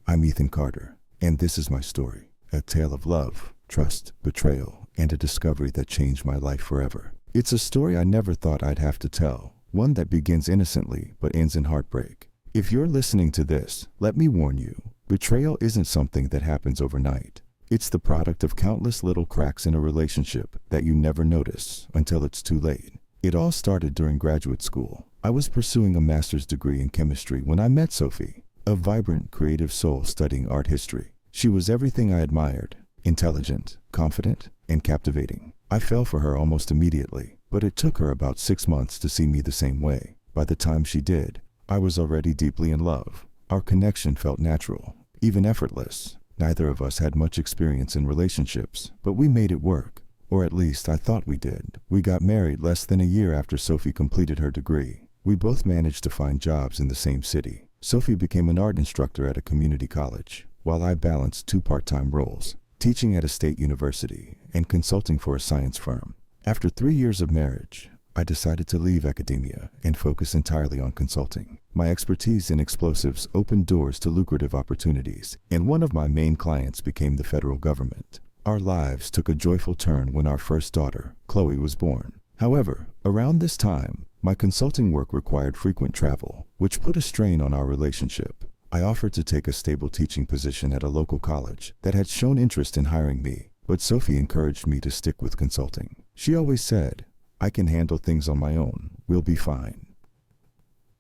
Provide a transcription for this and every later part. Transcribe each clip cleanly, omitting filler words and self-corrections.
I'm Ethan Carter, and this is my story, a tale of love, trust, betrayal, and a discovery that changed my life forever. It's a story I never thought I'd have to tell, one that begins innocently but ends in heartbreak. If you're listening to this, let me warn you, betrayal isn't something that happens overnight. It's the product of countless little cracks in a relationship that you never notice until it's too late. It all started during graduate school. I was pursuing a master's degree in chemistry when I met Sophie, a vibrant, creative soul studying art history. She was everything I admired: intelligent, confident, and captivating. I fell for her almost immediately, but it took her about 6 months to see me the same way. By the time she did, I was already deeply in love. Our connection felt natural, even effortless. Neither of us had much experience in relationships, but we made it work. Or at least I thought we did. We got married less than a year after Sophie completed her degree. We both managed to find jobs in the same city. Sophie became an art instructor at a community college, while I balanced 2 part-time roles, teaching at a state university and consulting for a science firm. After 3 years of marriage, I decided to leave academia and focus entirely on consulting. My expertise in explosives opened doors to lucrative opportunities, and one of my main clients became the federal government. Our lives took a joyful turn when our first daughter, Chloe, was born. However, around this time, my consulting work required frequent travel, which put a strain on our relationship. I offered to take a stable teaching position at a local college that had shown interest in hiring me, but Sophie encouraged me to stick with consulting. She always said, "I can handle things on my own. We'll be fine."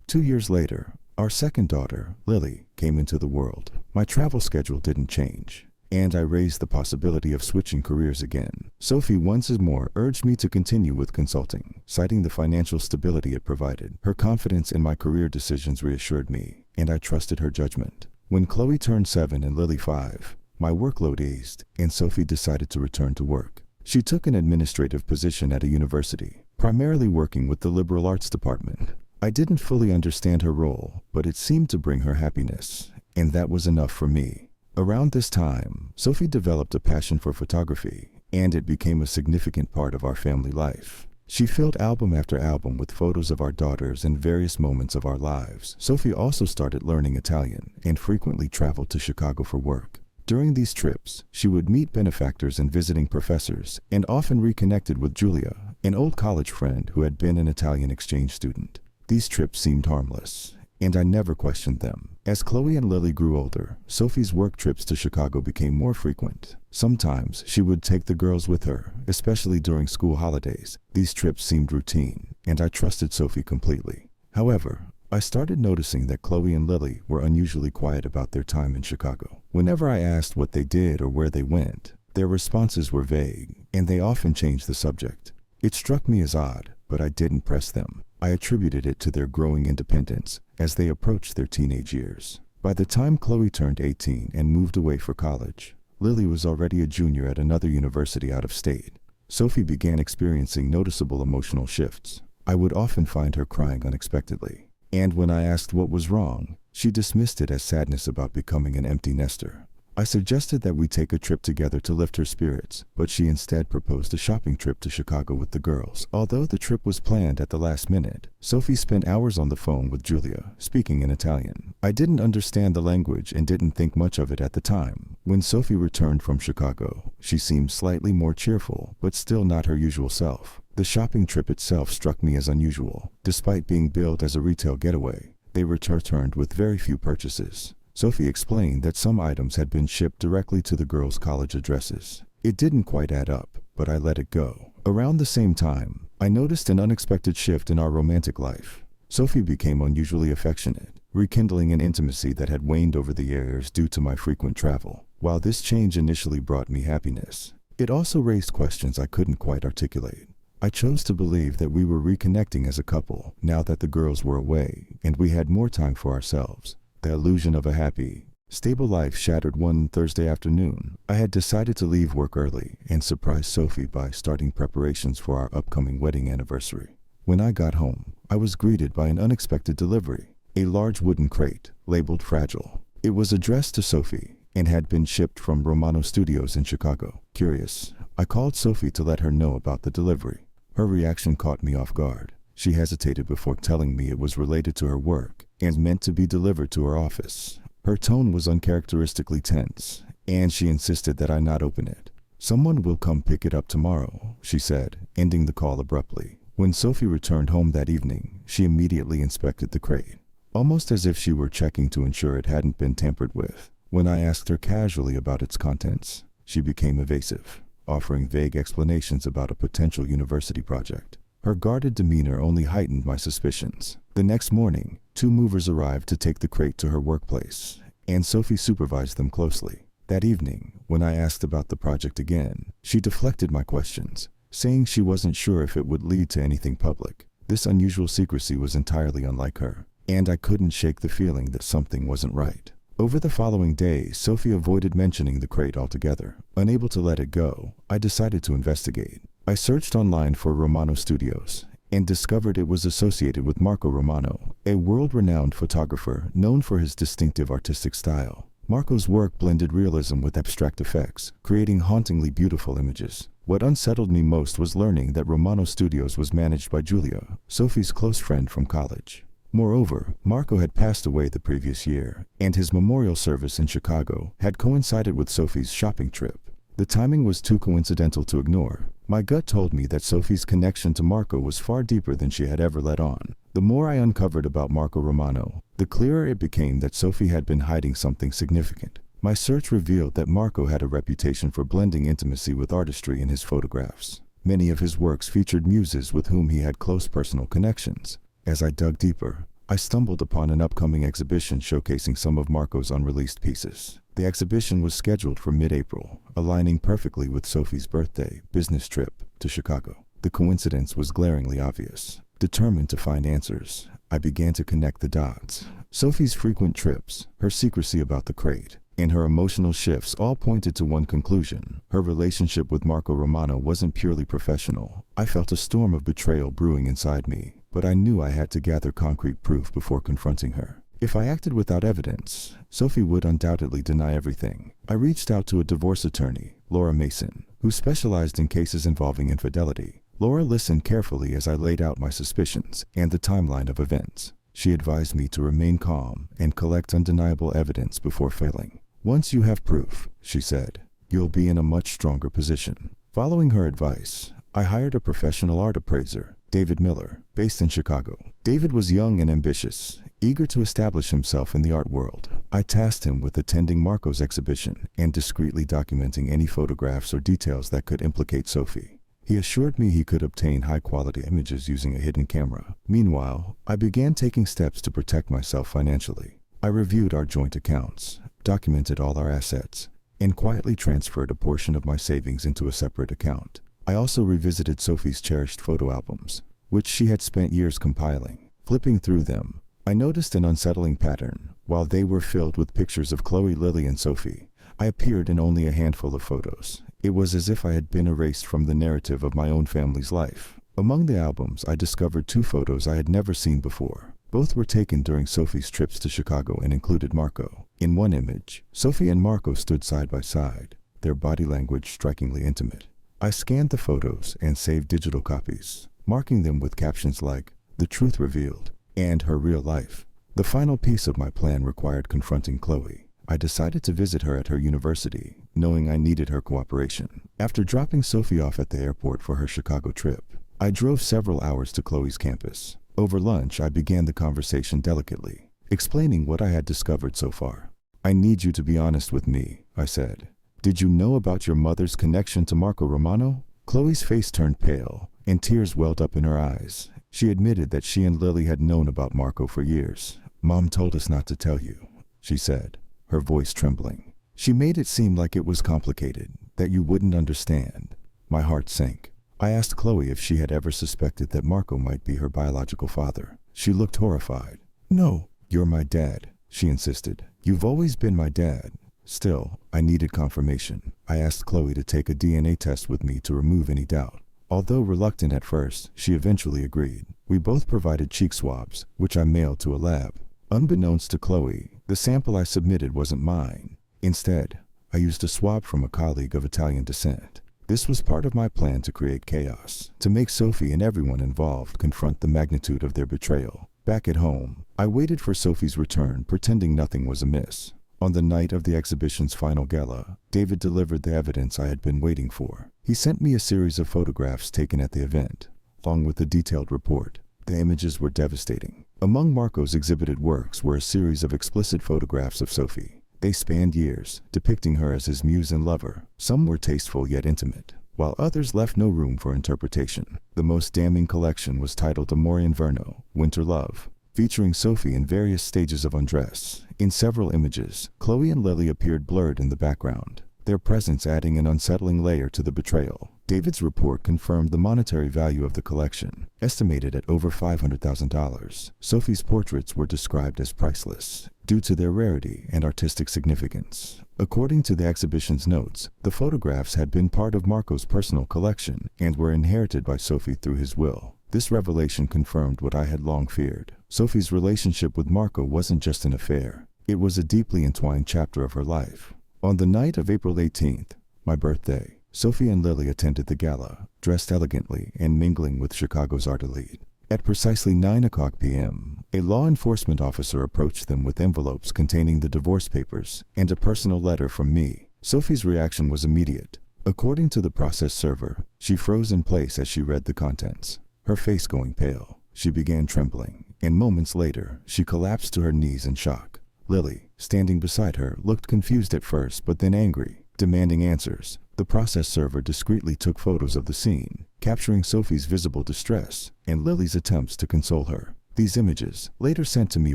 2 years later, our second daughter, Lily, came into the world. My travel schedule didn't change, and I raised the possibility of switching careers again. Sophie once more urged me to continue with consulting, citing the financial stability it provided. Her confidence in my career decisions reassured me, and I trusted her judgment. When Chloe turned 7 and Lily 5, my workload eased, and Sophie decided to return to work. She took an administrative position at a university, primarily working with the liberal arts department. I didn't fully understand her role, but it seemed to bring her happiness, and that was enough for me. Around this time, Sophie developed a passion for photography, and it became a significant part of our family life. She filled album after album with photos of our daughters and various moments of our lives. Sophie also started learning Italian and frequently traveled to Chicago for work. During these trips, she would meet benefactors and visiting professors, and often reconnected with Julia, an old college friend who had been an Italian exchange student. These trips seemed harmless, and I never questioned them. As Chloe and Lily grew older, Sophie's work trips to Chicago became more frequent. Sometimes she would take the girls with her, especially during school holidays. These trips seemed routine, and I trusted Sophie completely. However, I started noticing that Chloe and Lily were unusually quiet about their time in Chicago. Whenever I asked what they did or where they went, their responses were vague, and they often changed the subject. It struck me as odd, but I didn't press them. I attributed it to their growing independence as they approached their teenage years. By the time Chloe turned 18 and moved away for college, Lily was already a junior at another university out of state. Sophie began experiencing noticeable emotional shifts. I would often find her crying unexpectedly, and when I asked what was wrong, she dismissed it as sadness about becoming an empty nester. I suggested that we take a trip together to lift her spirits, but she instead proposed a shopping trip to Chicago with the girls. Although the trip was planned at the last minute, Sophie spent hours on the phone with Julia, speaking in Italian. I didn't understand the language and didn't think much of it at the time. When Sophie returned from Chicago, she seemed slightly more cheerful, but still not her usual self. The shopping trip itself struck me as unusual. Despite being billed as a retail getaway, they returned with very few purchases. Sophie explained that some items had been shipped directly to the girls' college addresses. It didn't quite add up, but I let it go. Around the same time, I noticed an unexpected shift in our romantic life. Sophie became unusually affectionate, rekindling an intimacy that had waned over the years due to my frequent travel. While this change initially brought me happiness, it also raised questions I couldn't quite articulate. I chose to believe that we were reconnecting as a couple now that the girls were away and we had more time for ourselves. The illusion of a happy, stable life shattered one Thursday afternoon. I had decided to leave work early and surprise Sophie by starting preparations for our upcoming wedding anniversary. When I got home, I was greeted by an unexpected delivery, a large wooden crate labeled fragile. It was addressed to Sophie and had been shipped from Romano Studios in Chicago. Curious, I called Sophie to let her know about the delivery. Her reaction caught me off guard. She hesitated before telling me it was related to her work and meant to be delivered to her office. Her tone was uncharacteristically tense, and she insisted that I not open it. "Someone will come pick it up tomorrow," she said, ending the call abruptly. When Sophie returned home that evening, she immediately inspected the crate, almost as if she were checking to ensure it hadn't been tampered with. When I asked her casually about its contents, she became evasive, offering vague explanations about a potential university project. Her guarded demeanor only heightened my suspicions. The next morning, 2 movers arrived to take the crate to her workplace, and Sophie supervised them closely. That evening, when I asked about the project again, she deflected my questions, saying she wasn't sure if it would lead to anything public. This unusual secrecy was entirely unlike her, and I couldn't shake the feeling that something wasn't right. Over the following days, Sophie avoided mentioning the crate altogether. Unable to let it go, I decided to investigate. I searched online for Romano Studios and discovered it was associated with Marco Romano, a world-renowned photographer known for his distinctive artistic style. Marco's work blended realism with abstract effects, creating hauntingly beautiful images. What unsettled me most was learning that Romano Studios was managed by Julia, Sophie's close friend from college. Moreover, Marco had passed away the previous year, and his memorial service in Chicago had coincided with Sophie's shopping trip. The timing was too coincidental to ignore. My gut told me that Sophie's connection to Marco was far deeper than she had ever let on. The more I uncovered about Marco Romano, the clearer it became that Sophie had been hiding something significant. My search revealed that Marco had a reputation for blending intimacy with artistry in his photographs. Many of his works featured muses with whom he had close personal connections. As I dug deeper, I stumbled upon an upcoming exhibition showcasing some of Marco's unreleased pieces. The exhibition was scheduled for mid-April, aligning perfectly with Sophie's birthday business trip to Chicago. The coincidence was glaringly obvious. Determined to find answers, I began to connect the dots. Sophie's frequent trips, her secrecy about the crate, and her emotional shifts all pointed to one conclusion: her relationship with Marco Romano wasn't purely professional. I felt a storm of betrayal brewing inside me, but I knew I had to gather concrete proof before confronting her. If I acted without evidence, Sophie would undoubtedly deny everything. I reached out to a divorce attorney, Laura Mason, who specialized in cases involving infidelity. Laura listened carefully as I laid out my suspicions and the timeline of events. She advised me to remain calm and collect undeniable evidence before failing. "Once you have proof," she said, "you'll be in a much stronger position." Following her advice, I hired a professional art appraiser, David Miller, based in Chicago. David was young and ambitious, eager to establish himself in the art world. I tasked him with attending Marco's exhibition and discreetly documenting any photographs or details that could implicate Sophie. He assured me he could obtain high-quality images using a hidden camera. Meanwhile, I began taking steps to protect myself financially. I reviewed our joint accounts, documented all our assets, and quietly transferred a portion of my savings into a separate account. I also revisited Sophie's cherished photo albums, which she had spent years compiling. Flipping through them, I noticed an unsettling pattern. While they were filled with pictures of Chloe, Lily, and Sophie, I appeared in only a handful of photos. It was as if I had been erased from the narrative of my own family's life. Among the albums, I discovered 2 photos I had never seen before. Both were taken during Sophie's trips to Chicago and included Marco. In one image, Sophie and Marco stood side by side, their body language strikingly intimate. I scanned the photos and saved digital copies, marking them with captions like, "The Truth Revealed," and "Her Real Life." The final piece of my plan required confronting Chloe. I decided to visit her at her university, knowing I needed her cooperation. After dropping Sophie off at the airport for her Chicago trip, I drove several hours to Chloe's campus. Over lunch, I began the conversation delicately, explaining what I had discovered so far. "I need you to be honest with me," I said. "Did you know about your mother's connection to Marco Romano?" Chloe's face turned pale, and tears welled up in her eyes. She admitted that she and Lily had known about Marco for years. "Mom told us not to tell you," she said, her voice trembling. "She made it seem like it was complicated, that you wouldn't understand." My heart sank. I asked Chloe if she had ever suspected that Marco might be her biological father. She looked horrified. "No, you're my dad," she insisted. "You've always been my dad." Still, I needed confirmation. I asked Chloe to take a DNA test with me to remove any doubt. Although reluctant at first, she eventually agreed. We both provided cheek swabs, which I mailed to a lab. Unbeknownst to Chloe, the sample I submitted wasn't mine. Instead, I used a swab from a colleague of Italian descent. This was part of my plan to create chaos, to make Sophie and everyone involved confront the magnitude of their betrayal. Back at home, I waited for Sophie's return, pretending nothing was amiss. On the night of the exhibition's final gala, David delivered the evidence I had been waiting for. He sent me a series of photographs taken at the event, along with a detailed report. The images were devastating. Among Marco's exhibited works were a series of explicit photographs of Sophie. They spanned years, depicting her as his muse and lover. Some were tasteful yet intimate, while others left no room for interpretation. The most damning collection was titled Amore Inverno, Winter Love, featuring Sophie in various stages of undress. In several images, Chloe and Lily appeared blurred in the background, their presence adding an unsettling layer to the betrayal. David's report confirmed the monetary value of the collection, estimated at over $500,000. Sophie's portraits were described as priceless, due to their rarity and artistic significance. According to the exhibition's notes, the photographs had been part of Marco's personal collection and were inherited by Sophie through his will. This revelation confirmed what I had long feared. Sophie's relationship with Marco wasn't just an affair. It was a deeply entwined chapter of her life. On the night of April 18th, my birthday, Sophie and Lily attended the gala, dressed elegantly and mingling with Chicago's art elite. At precisely 9:00 p.m., a law enforcement officer approached them with envelopes containing the divorce papers and a personal letter from me. Sophie's reaction was immediate. According to the process server, she froze in place as she read the contents, her face going pale. She began trembling, and moments later, she collapsed to her knees in shock. Lily, standing beside her, looked confused at first but then angry, demanding answers. The process server discreetly took photos of the scene, capturing Sophie's visible distress and Lily's attempts to console her. These images, later sent to me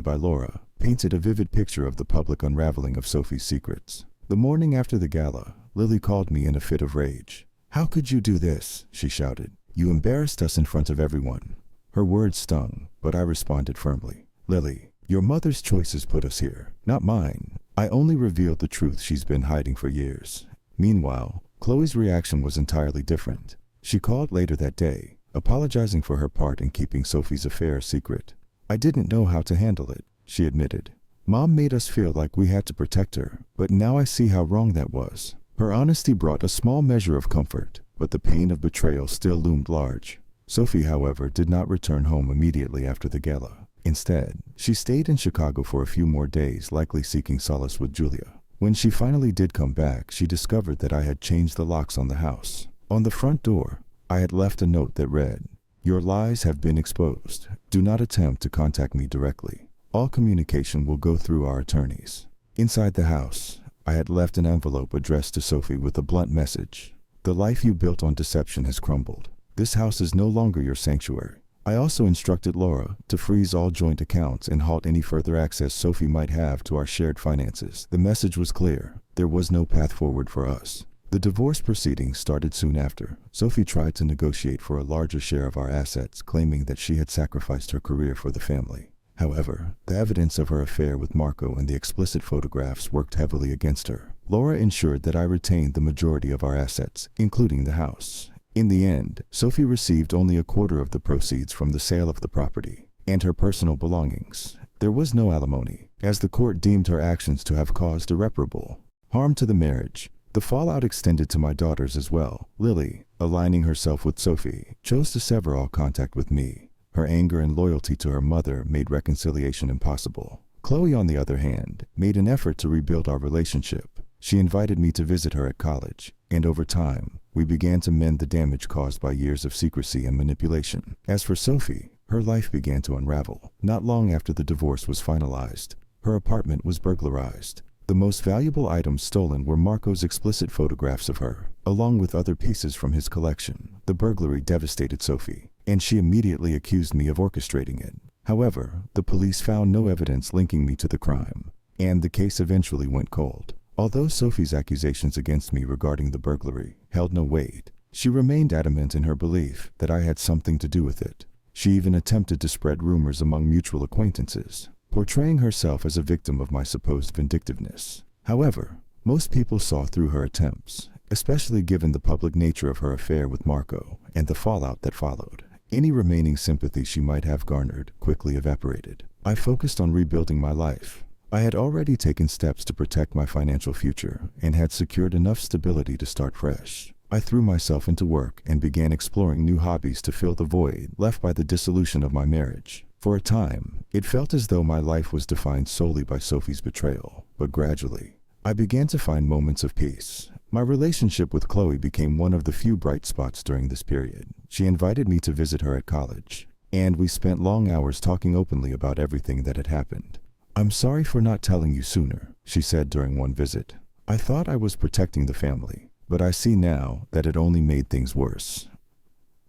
by Laura, painted a vivid picture of the public unraveling of Sophie's secrets. The morning after the gala, Lily called me in a fit of rage. "How could you do this?" she shouted. "You embarrassed us in front of everyone." Her words stung, but I responded firmly. "Lily, your mother's choices put us here, not mine. I only revealed the truth she's been hiding for years." Meanwhile, Chloe's reaction was entirely different. She called later that day, apologizing for her part in keeping Sophie's affair a secret. "I didn't know how to handle it," she admitted. "Mom made us feel like we had to protect her, but now I see how wrong that was." Her honesty brought a small measure of comfort, but the pain of betrayal still loomed large. Sophie, however, did not return home immediately after the gala. Instead, she stayed in Chicago for a few more days, likely seeking solace with Julia. When she finally did come back, she discovered that I had changed the locks on the house. On the front door, I had left a note that read, "Your lies have been exposed. Do not attempt to contact me directly. All communication will go through our attorneys." Inside the house, I had left an envelope addressed to Sophie with a blunt message. "The life you built on deception has crumbled. This house is no longer your sanctuary." I also instructed Laura to freeze all joint accounts and halt any further access Sophie might have to our shared finances. The message was clear. There was no path forward for us. The divorce proceedings started soon after. Sophie tried to negotiate for a larger share of our assets, claiming that she had sacrificed her career for the family. However, the evidence of her affair with Marco and the explicit photographs worked heavily against her. Laura ensured that I retained the majority of our assets, including the house. In the end, Sophie received only a quarter of the proceeds from the sale of the property and her personal belongings. There was no alimony, as the court deemed her actions to have caused irreparable harm to the marriage. The fallout extended to my daughters as well. Lily, aligning herself with Sophie, chose to sever all contact with me. Her anger and loyalty to her mother made reconciliation impossible. Chloe, on the other hand, made an effort to rebuild our relationship. She invited me to visit her at college, and over time, we began to mend the damage caused by years of secrecy and manipulation. As for Sophie, her life began to unravel. Not long after the divorce was finalized, her apartment was burglarized. The most valuable items stolen were Marco's explicit photographs of her, along with other pieces from his collection. The burglary devastated Sophie, and she immediately accused me of orchestrating it. However, the police found no evidence linking me to the crime, and the case eventually went cold. Although Sophie's accusations against me regarding the burglary held no weight, she remained adamant in her belief that I had something to do with it. She even attempted to spread rumors among mutual acquaintances, portraying herself as a victim of my supposed vindictiveness. However, most people saw through her attempts, especially given the public nature of her affair with Marco and the fallout that followed. Any remaining sympathy she might have garnered quickly evaporated. I focused on rebuilding my life. I had already taken steps to protect my financial future and had secured enough stability to start fresh. I threw myself into work and began exploring new hobbies to fill the void left by the dissolution of my marriage. For a time, it felt as though my life was defined solely by Sophie's betrayal, but gradually, I began to find moments of peace. My relationship with Chloe became one of the few bright spots during this period. She invited me to visit her at college, and we spent long hours talking openly about everything that had happened. "I'm sorry for not telling you sooner," she said during one visit. "I thought I was protecting the family, but I see now that it only made things worse."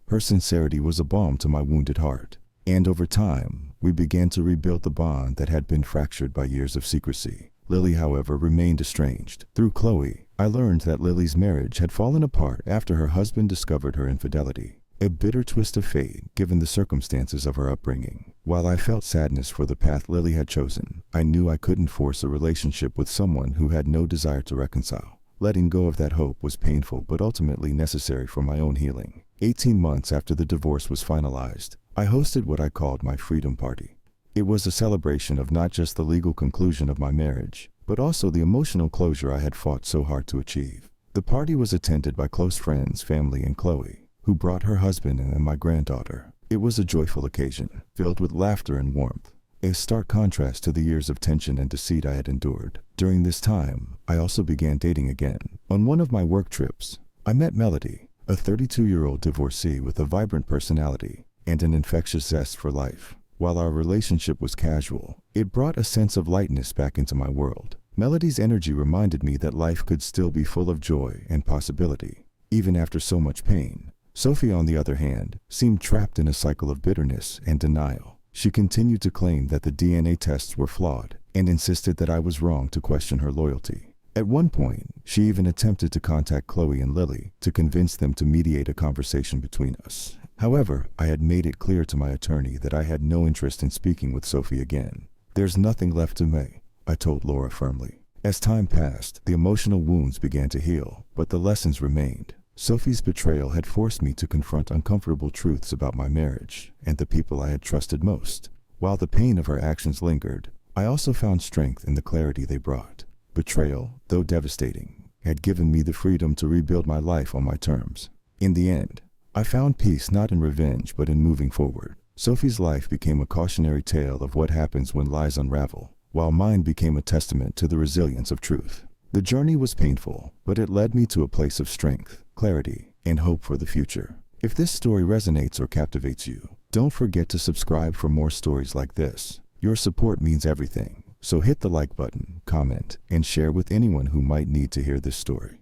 Her sincerity was a balm to my wounded heart, and over time, we began to rebuild the bond that had been fractured by years of secrecy. Lily, however, remained estranged. Through Chloe, I learned that Lily's marriage had fallen apart after her husband discovered her infidelity. A bitter twist of fate, given the circumstances of her upbringing. While I felt sadness for the path Lily had chosen, I knew I couldn't force a relationship with someone who had no desire to reconcile. Letting go of that hope was painful but ultimately necessary for my own healing. 18 months after the divorce was finalized, I hosted what I called my freedom party. It was a celebration of not just the legal conclusion of my marriage, but also the emotional closure I had fought so hard to achieve. The party was attended by close friends, family, and Chloe, who brought her husband and my granddaughter. It was a joyful occasion, filled with laughter and warmth, a stark contrast to the years of tension and deceit I had endured. During this time, I also began dating again. On one of my work trips, I met Melody, a 32-year-old divorcee with a vibrant personality and an infectious zest for life. While our relationship was casual, it brought a sense of lightness back into my world. Melody's energy reminded me that life could still be full of joy and possibility, even after so much pain. Sophie, on the other hand, seemed trapped in a cycle of bitterness and denial. She continued to claim that the DNA tests were flawed and insisted that I was wrong to question her loyalty. At one point, she even attempted to contact Chloe and Lily to convince them to mediate a conversation between us. However, I had made it clear to my attorney that I had no interest in speaking with Sophie again. "There's nothing left to me," I told Laura firmly. As time passed, the emotional wounds began to heal, but the lessons remained. Sophie's betrayal had forced me to confront uncomfortable truths about my marriage and the people I had trusted most. While the pain of her actions lingered, I also found strength in the clarity they brought. Betrayal, though devastating, had given me the freedom to rebuild my life on my terms. In the end, I found peace not in revenge but in moving forward. Sophie's life became a cautionary tale of what happens when lies unravel, while mine became a testament to the resilience of truth. The journey was painful, but it led me to a place of strength, clarity, and hope for the future. If this story resonates or captivates you, don't forget to subscribe for more stories like this. Your support means everything, so hit the like button, comment, and share with anyone who might need to hear this story.